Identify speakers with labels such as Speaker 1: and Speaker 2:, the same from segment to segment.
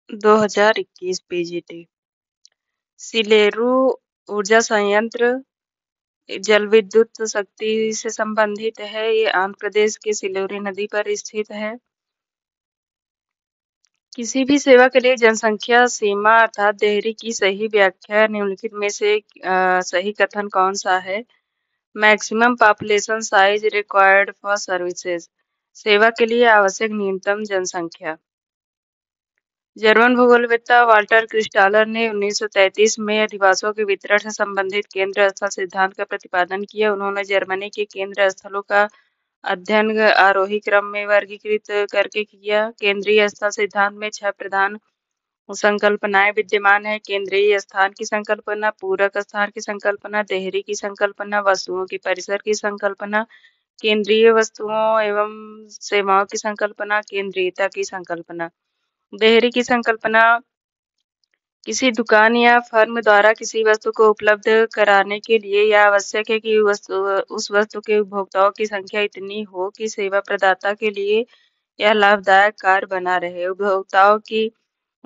Speaker 1: 2021 PGT. Sileru ऊर्जा संयंत्र जलविद्युत शक्ति से संबंधित है। ये आंध्र प्रदेश के सिल्लोरी नदी पर स्थित है। किसी भी सेवा के लिए जनसंख्या सीमा अर्थात देहरी की सही व्याख्या निम्नलिखित में से सही कथन कौन सा है? Maximum population size required for services, सेवा के लिए आवश्यक न्यूनतम जनसंख्या। जर्मन भूगोलवेत्ता वाल्टर क्रिस्टालर ने 1933 में अधिवासों के वितरण से संबंधित केंद्र स्थल सिद्धांत का प्रतिपादन किया। उन्होंने जर्मनी के केंद्र स्थलों का अध्ययन आरोही क्रम में वर्गीकृत करके किया। केंद्रीय स्थल सिद्धांत में 6 प्रधान संकल्पनाएं विद्यमान है। केंद्रीय स्थान की संकल्पना, पूरक स्थान की संकल्पना, देहरी की संकल्पना, वस्तुओं की परिसर की संकल्पना, केंद्रीय वस्तुओं एवं सेवाओं की संकल्पना, केंद्रीयता की संकल्पना। देहरी की संकल्पना किसी दुकान या फर्म द्वारा किसी वस्तु को उपलब्ध कराने के लिए यह आवश्यक है कि उस वस्तु के उपभोक्ताओं की संख्या इतनी हो कि सेवा प्रदाता के लिए यह लाभदायक कार्य बना रहे। उपभोक्ताओं की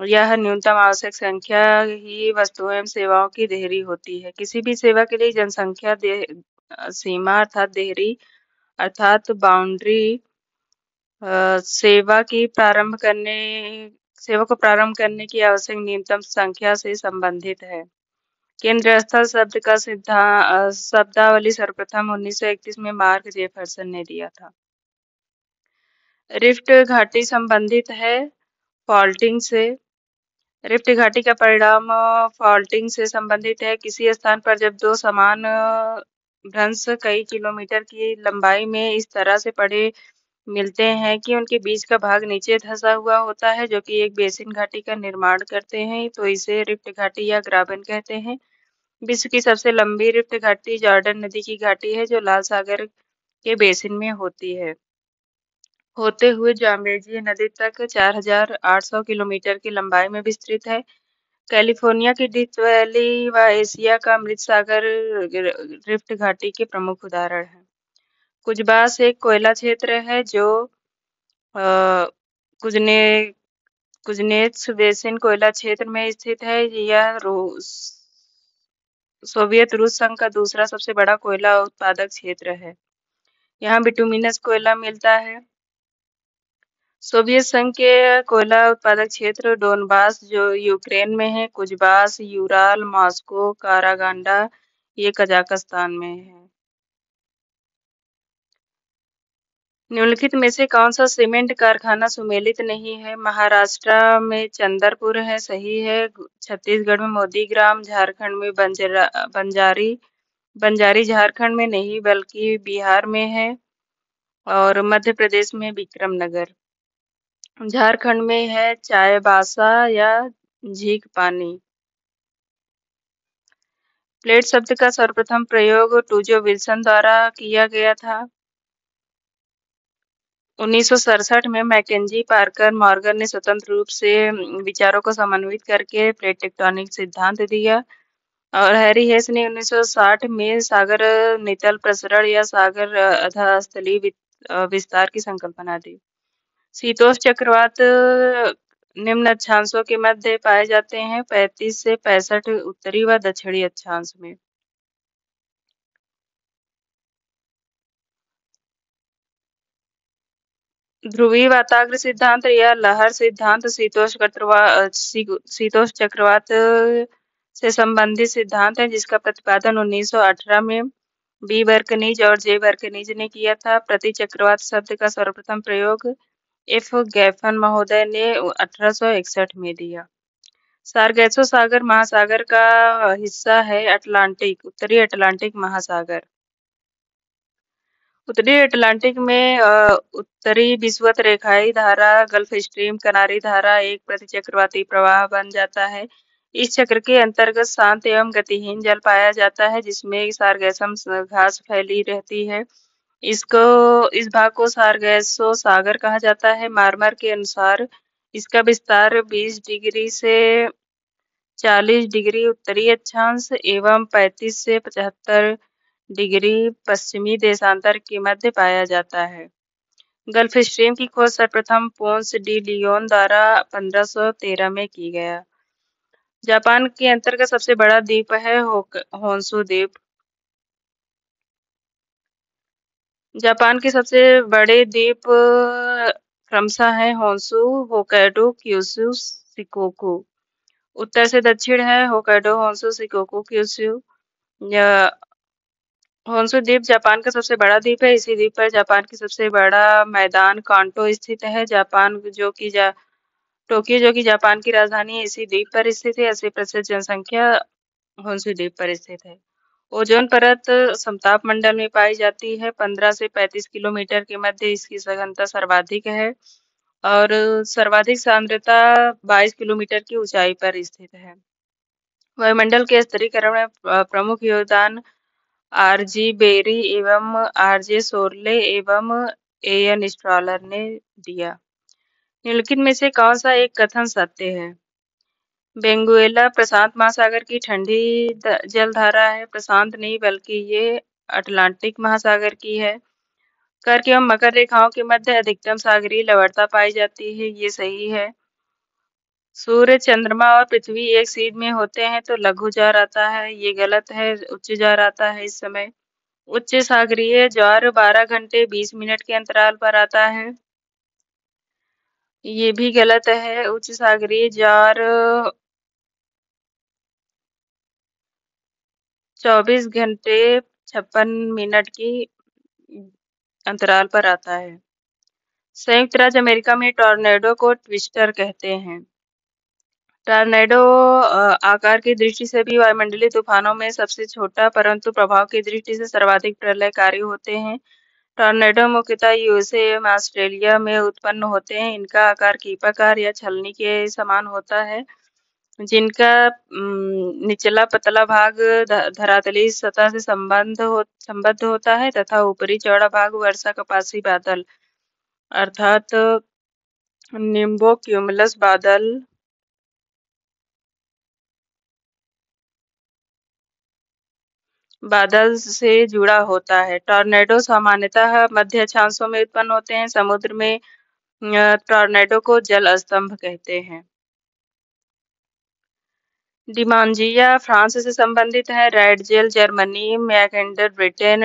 Speaker 1: यह न्यूनतम आवश्यक संख्या ही वस्तुओं एवं सेवाओं की देहरी होती है। किसी भी सेवा के लिए जनसंख्या सीमा अर्थात देहरी अर्थात बाउंड्री सेवा को प्रारंभ करने की आवश्यक न्यूनतम संख्या से संबंधित है। केंद्र स्थल शब्द का शब्दावली सर्वप्रथम 1931 में मार्क जेफरसन ने दिया था। रिफ्ट घाटी संबंधित है फॉल्टिंग से। रिफ्ट घाटी का परिणाम फॉल्टिंग से संबंधित है। किसी स्थान पर जब दो समान भ्रंश कई किलोमीटर की लंबाई में इस तरह से पड़े मिलते हैं कि उनके बीच का भाग नीचे धंसा हुआ होता है, जो कि एक बेसिन घाटी का निर्माण करते हैं, तो इसे रिफ्ट घाटी या ग्राबन कहते हैं। विश्व की सबसे लंबी रिफ्ट घाटी जॉर्डन नदी की घाटी है, जो लाल सागर के बेसिन में होती है, होते हुए जाम्बेजी नदी तक 4,800 किलोमीटर की लंबाई में विस्तृत है। कैलिफोर्निया की डीथ वैली व एशिया का मृत सागर रिफ्ट घाटी के प्रमुख उदाहरण हैं। कुजबास एक कोयला क्षेत्र है जो कुजनेत्स बेसिन कोयला क्षेत्र में स्थित है। यह सोवियत रूस संघ का दूसरा सबसे बड़ा कोयला उत्पादक क्षेत्र है। यहाँ बिटुमिनस कोयला मिलता है। सोवियत संघ के कोयला उत्पादक क्षेत्र डोनबास जो यूक्रेन में है, कुजबास, यूराल, मॉस्को, कारागांडा ये कजाकिस्तान में है। निम्नलिखित में से कौन सा सीमेंट कारखाना सुमेलित नहीं है? महाराष्ट्र में चंदरपुर है, सही है। छत्तीसगढ़ में मोदीग्राम, झारखंड में बंजारी झारखंड में नहीं बल्कि बिहार में है, और मध्य प्रदेश में विक्रमनगर। झारखंड में है चायबासा या झीक पानी। प्लेट शब्द का सर्वप्रथम प्रयोग टूजो विल्सन द्वारा किया गया था। 1967 में मैकेंजी पार्कर मॉर्गन ने स्वतंत्र रूप से विचारों को समन्वित करके प्लेट टेक्टोनिक सिद्धांत दिया, और हैरी हेस ने 1960 में सागर नितल प्रसरण या सागर अधःस्थलीय विस्तार की संकल्पना दी। शीतोष्ण चक्रवात निम्न अक्षांशों के मध्य पाए जाते हैं, 35 से 65 उत्तरी व दक्षिणी अक्षांश में। ध्रुवीय वाताग्र सिद्धांत या लहर सिद्धांत शीतोष्ण चक्रवात से संबंधित सिद्धांत है, जिसका प्रतिपादन 1918 में बी बर्कनीज और जे बर्कनीज ने किया था। प्रति चक्रवात शब्द का सर्वप्रथम प्रयोग एफ गैफन महोदय ने 1861 में दिया। सारगैसो सागर महासागर का हिस्सा है अटलांटिक, उत्तरी अटलांटिक महासागर। उत्तरी अटलांटिक में उत्तरी विषुवत रेखाई धारा गल्फ स्ट्रीम किनारी धारा एक प्रतिचक्रवाती प्रवाह बन जाता है। इस चक्र के अंतर्गत शांत एवं गतिहीन जल पाया जाता है, जिसमें सारगैसम घास फैली रहती है। इस भाग को सारगैसो सागर कहा जाता है। मार्मर के अनुसार इसका विस्तार 20 डिग्री से 40 डिग्री उत्तरी अक्षांश एवं 35 से 75 डिग्री पश्चिमी देशांतर के मध्य पाया जाता है। गल्फ स्ट्रीम की खोज सर्वप्रथम पोंस डी लियोन द्वारा 1513 में की गया। जापान के अंतर्गत सबसे बड़ा द्वीप है होन्शु द्वीप। जापान के सबसे बड़े द्वीप क्रमशः हैं होन्शु, होक्काइडो, क्यूशू, शिकोकू। उत्तर से दक्षिण है Hokkaido, Honshu, Shikoku, Kyushu. Honshu द्वीप जापान का सबसे बड़ा द्वीप है। इसी द्वीप पर जापान की सबसे बड़ा मैदान कांटो स्थित है। टोक्यो जो कि जापान की राजधानी है, इसी द्वीप पर स्थित है। 80% जनसंख्या होन्शु द्वीप पर स्थित है। ओजोन परत समताप मंडल में पाई जाती है। 15 से 35 किलोमीटर के मध्य इसकी सघनता सर्वाधिक है और सर्वाधिक सांद्रता 22 किलोमीटर की ऊंचाई पर स्थित है। वायुमंडल के स्तरीकरण में प्रमुख योगदान आरजी बेरी एवं आरजे सोरले एवं एएन स्ट्रॉलर ने दिया। निम्नलिखित में से कौन सा एक कथन सत्य है? वेनेजुएला प्रशांत महासागर की ठंडी जलधारा है। प्रशांत नहीं बल्कि ये अटलांटिक महासागर की है। कर्क एवं मकर रेखाओं के मध्य अधिकतम सागरीय लवणता पाई जाती है, ये सही है। सूर्य, चंद्रमा और पृथ्वी एक सीध में होते हैं तो लघु ज्वार आता है, ये गलत है। उच्च ज्वार आता है इस समय। उच्च सागरीय ज्वार 12 घंटे 20 मिनट के अंतराल पर आता है, ये भी गलत है। उच्च सागरीय ज्वार 24 घंटे 56 मिनट की अंतराल पर आता है। संयुक्त राज्य अमेरिका में टॉर्नेडो को ट्विस्टर कहते हैं। टॉर्नेडो आकार की दृष्टि से भी वायुमंडलीय तूफानों में सबसे छोटा परंतु प्रभाव की दृष्टि से सर्वाधिक प्रलयकारी होते हैं। टॉर्नेडो मुख्यतः यूएसए एवं ऑस्ट्रेलिया में उत्पन्न होते हैं। इनका आकार कीपाकार या छलनी के समान होता है, जिनका निचला पतला भाग धरातलीय सतह से संबद्ध होता है तथा ऊपरी चौड़ा भाग वर्षा कपासी बादल अर्थात निम्बोक्यूमुलस बादल से जुड़ा होता है। टॉर्नेडो सामान्यतः मध्य अक्षांशों में उत्पन्न होते हैं। समुद्र में टॉर्नेडो को जल स्तंभ कहते हैं। डिमांजिया फ्रांस से संबंधित है। रेड जेल जर्मनी, मैकेंडर ब्रिटेन,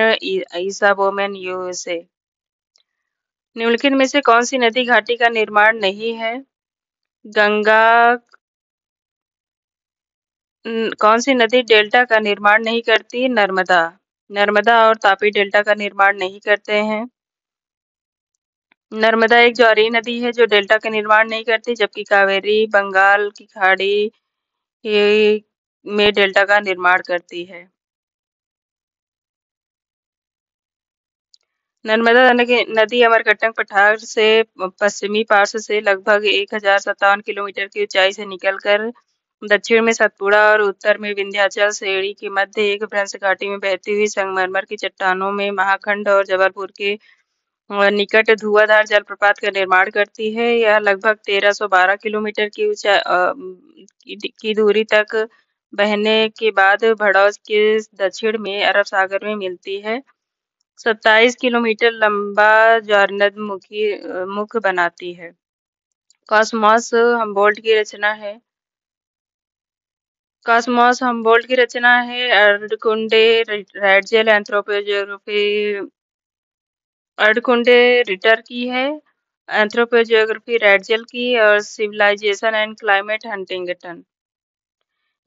Speaker 1: ईसाबोमेन यूएसए। निम्नलिखित में से कौन सी नदी घाटी का निर्माण नहीं है? गंगा। कौन सी नदी डेल्टा का निर्माण नहीं करती? नर्मदा। नर्मदा और तापी डेल्टा का निर्माण नहीं करते हैं। नर्मदा एक ज्वारीय नदी है जो डेल्टा का निर्माण नहीं करती, जबकि कावेरी बंगाल की खाड़ी में डेल्टा का निर्माण करती है। नर्मदा नदी अमरकंटक पठार से पश्चिमी पार्श्व से लगभग 1057 किलोमीटर की ऊंचाई से निकलकर दक्षिण में सतपुड़ा और उत्तर में विंध्याचल श्रेणी के मध्य एक भ्रंश घाटी में बहती हुई संगमरमर की चट्टानों में महाखंड और जबलपुर के निकट धुआंधार जलप्रपात का निर्माण करती है। यह लगभग 1312 किलोमीटर की की दूरी तक बहने के बाद भड़ौज के दक्षिण में अरब सागर में मिलती है। 27 किलोमीटर लंबा ज्वारनद मुख बनाती है। कॉस्मॉस हम्बोल्ट की रचना है। कॉस्मॉस हम्बोल्ट की रचना है। अर्धकुंडे रेडजेल एंथ्रोपोज्योग्राफी अर्धकुंडे रिटर की है। एंथ्रोपोज्योग्राफी रेडजेल की और सिविलाइजेशन एंड क्लाइमेट हंटिंगटन।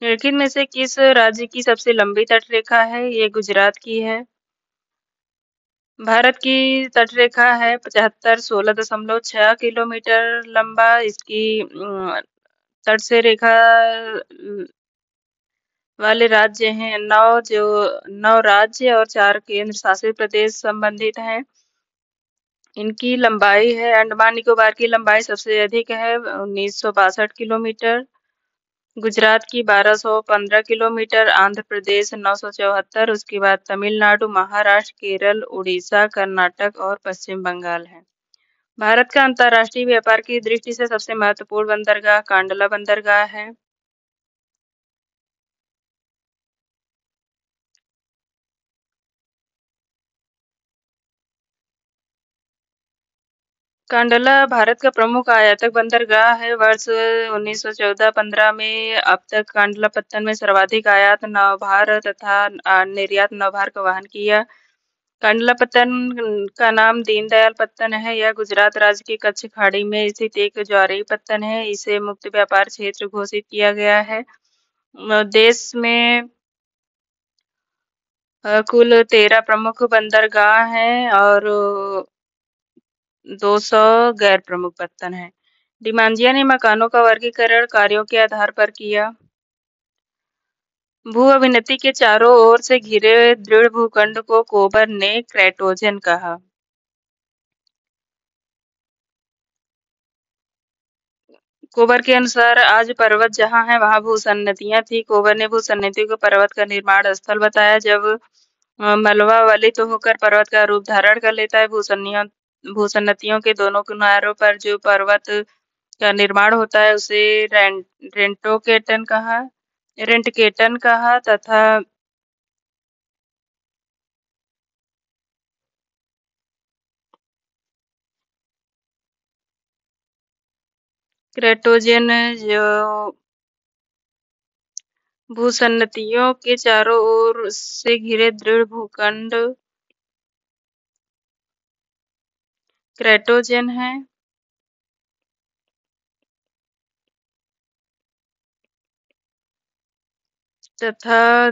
Speaker 1: निम्नलिखित में से किस राज्य की सबसे लंबी तटरेखा है? ये गुजरात की है। भारत की तटरेखा है 75 16.6 किलोमीटर लंबा। इसकी तट से रेखा वाले राज्य हैं 9 राज्य और 4 केंद्र शासित प्रदेश संबंधित हैं। इनकी लंबाई है। अंडमान निकोबार की लंबाई सबसे अधिक है 1962 किलोमीटर। गुजरात की 1215 किलोमीटर, आंध्र प्रदेश 974, उसके बाद तमिलनाडु, महाराष्ट्र, केरल, उड़ीसा, कर्नाटक और पश्चिम बंगाल है। भारत का अंतर्राष्ट्रीय व्यापार की दृष्टि से सबसे महत्वपूर्ण बंदरगाह कांडला बंदरगाह है। कांडला भारत का प्रमुख आयातक बंदरगाह है। वर्ष 1914-15 में अब तक कांडलापत्तन में सर्वाधिक आयात नौभार तथा निर्यात नौभार का वहन किया। कांडलापत्तन का नाम दीनदयाल पत्तन है। यह गुजरात राज्य के कच्छ खाड़ी में स्थित एक ज्वारीय पत्तन है। इसे मुक्त व्यापार क्षेत्र घोषित किया गया है। देश में कुल 13 प्रमुख बंदरगाह हैं और 200 गैर प्रमुख पत्तन हैं। डिमांजिया ने मकानों का वर्गीकरण कार्यों के आधार पर किया। भू अभिनति के चारों ओर से घिरे दृढ़ भूखंड को कोबर ने क्रेटोजन कहा। कोबर के अनुसार आज पर्वत जहाँ है वहाँ भूसन्नतियां थी। कोबर ने भूसन्नतियों को पर्वत का निर्माण स्थल बताया। जब मलबा वलित होकर पर्वत का रूप धारण कर लेता है, भूसन्नतियों के दोनों किनारों पर जो पर्वत का निर्माण होता है उसे रेंटोकेटन कहा रेंटकेटन कहा तथा क्रेटोजन जो भूसन्नतियों के चारों ओर से घिरे दृढ़ भूखंड क्रेटोजन है तथा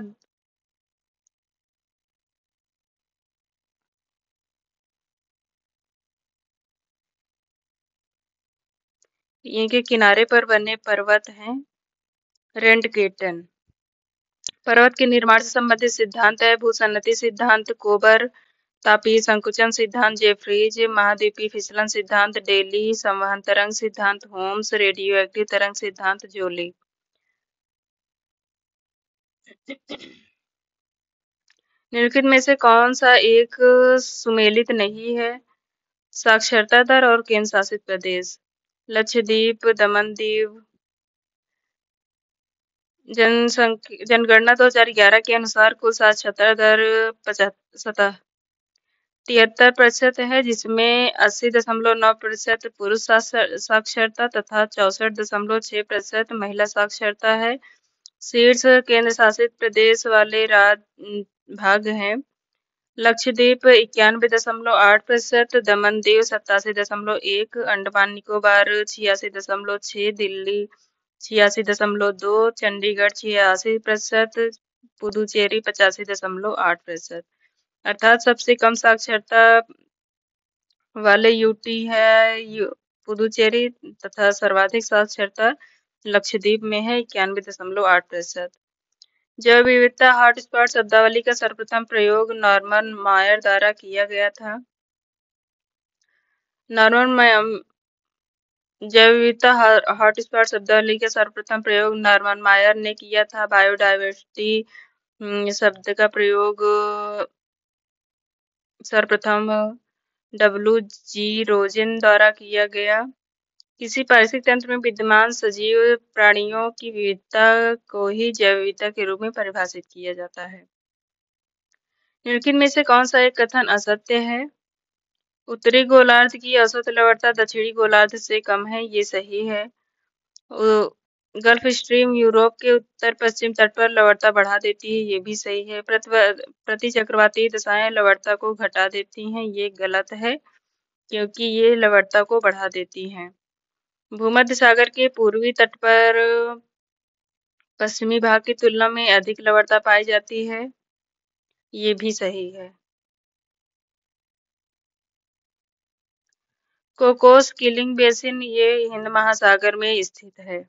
Speaker 1: इनके किनारे पर बने पर्वत हैं रेंटकेटन। पर्वत के निर्माण से संबंधित सिद्धांत है भूसन्नति सिद्धांत कोबर, तापीय संकुचन सिद्धांत जेफ्रीज, महाद्वीपीय फिसलन सिद्धांत डेली, संवहन तरंग सिद्धांत होम्स, रेडियो एक्टिव तरंग सिद्धांत जोली। निम्नलिखित में से कौन सा एक सुमेलित नहीं है? साक्षरता दर और केंद्र शासित प्रदेश। लक्षद्वीप, दमन दीव। जनगणना 2011 के अनुसार कुल साक्षरता दर 73% है, जिसमें 80.9% पुरुष साक्षरता तथा 64.6% महिला साक्षरता है। शीर्ष केंद्र शासित प्रदेश वाले भाग हैं लक्षद्वीप 91.8%, दमन दीव 87.1, अंडमान निकोबार 86.6, दिल्ली 86.2, चंडीगढ़ 86%, पुदुचेरी 85.8%। अर्थात सबसे कम साक्षरता वाले यूटी है पुदुचेरी तथा सर्वाधिक साक्षरता लक्षद्वीप में है 91.8%। जैव विविधता हॉटस्पॉट शब्दावली का सर्वप्रथम प्रयोग नॉर्मन मायर द्वारा किया गया था। जैव विविधता हॉटस्पॉट शब्दावली का सर्वप्रथम प्रयोग नॉर्मन मायर ने किया था। बायोडायवर्सिटी शब्द का प्रयोग सर्वप्रथम W.G. रोजेन द्वारा किया गया। किसी पारिस्थितिक तंत्र में विद्यमान सजीव प्राणियों की विविधता को ही जैव विविधता के रूप में परिभाषित किया जाता है। निम्नलिखित में से कौन सा एक कथन असत्य है? उत्तरी गोलार्ध की औसत लवणता दक्षिणी गोलार्ध से कम है, ये सही है। गल्फ स्ट्रीम यूरोप के उत्तर पश्चिम तट पर लवणता बढ़ा देती है, ये भी सही है। प्रति चक्रवाती दशाएं लवणता को घटा देती हैं, ये गलत है क्योंकि ये लवणता को बढ़ा देती हैं। भूमध्य सागर के पूर्वी तट पर पश्चिमी भाग की तुलना में अधिक लवणता पाई जाती है, ये भी सही है। कोकोस किलिंग बेसिन ये हिंद महासागर में स्थित है।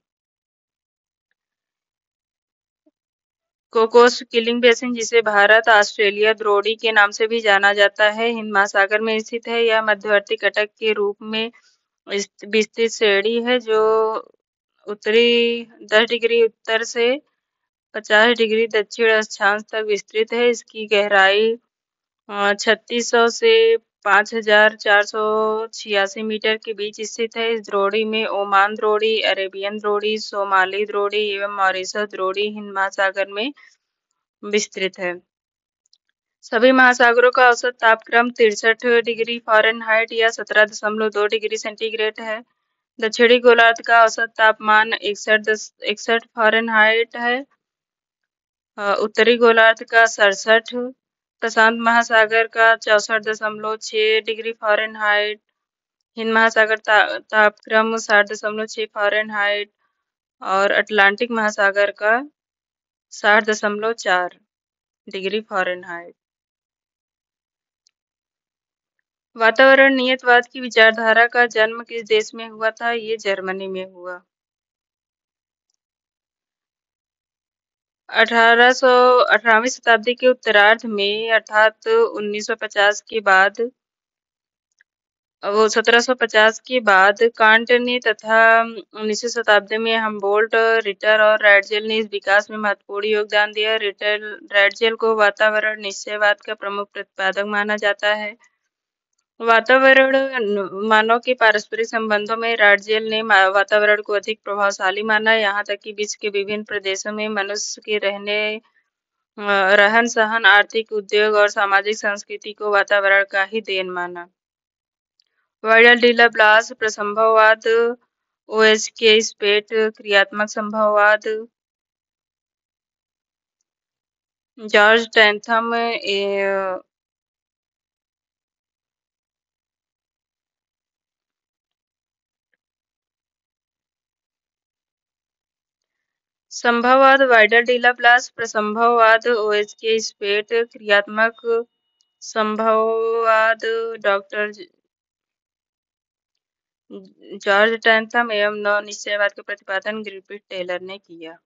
Speaker 1: कोकोस किलिंग बेसिन जिसे भारत ऑस्ट्रेलिया द्रोणी के नाम से भी जाना जाता है, हिंद महासागर में स्थित है। यह मध्यवर्ती कटक के रूप में विस्तृत श्रेणी है जो उत्तरी 10 डिग्री उत्तर से 50 डिग्री दक्षिण अक्षांश तक विस्तृत है। इसकी गहराई 3600 से 5486 मीटर के बीच स्थित है। इस द्रोणी में ओमान द्रोणी, अरेबियन द्रोणी, सोमाली द्रोणी एवं मॉरिशस द्रोणी हिंद महासागर में विस्तृत है। सभी महासागरों का औसत तापक्रम 63 डिग्री फ़ारेनहाइट या 17.2 डिग्री सेंटीग्रेड है। दक्षिणी गोलार्ध का औसत तापमान 61 फ़ारेनहाइट है। उत्तरी गोलार्ध का 67, प्रशांत महासागर का 64.6 डिग्री फ़ारेनहाइट, हिंद महासागर तापक्रम 60.6 फ़ारेनहाइट और अटलांटिक महासागर का 60.4 डिग्री फ़ारेनहाइट। वातावरण नियतवाद की विचारधारा का जन्म किस देश में हुआ था? ये जर्मनी में हुआ। 18वीं शताब्दी के उत्तरार्ध में अर्थात 1950 के बाद 1750 के बाद कांट ने तथा 19वीं शताब्दी में हमबोल्ट, रिटर और रैडजेल ने इस विकास में महत्वपूर्ण योगदान दिया। रैडजेल को वातावरण निश्चयवाद का प्रमुख प्रतिपादक माना जाता है। वातावरण मानव के पारस्परिक संबंधों में रैडजेल ने वातावरण को अधिक प्रभावशाली माना, यहाँ तक कि विश्व के विभिन्न प्रदेशों में मनुष्य के रहन सहन, आर्थिक, उद्योग और सामाजिक संस्कृति को वातावरण का ही देन माना। वाइडल डी ला ब्लास प्रसंभववाद, ओएच के स्पेट क्रियात्मक संभववाद, जॉर्ज टैंथम संभववाद, वाइडल डी ला ब्लास प्रसंभववाद, ओएच के स्पेट क्रियात्मक संभववाद, डॉक्टर जॉर्ज टैंथम एवं नव निश्चयवाद का प्रतिपादन ग्रिफिथ टेलर ने किया।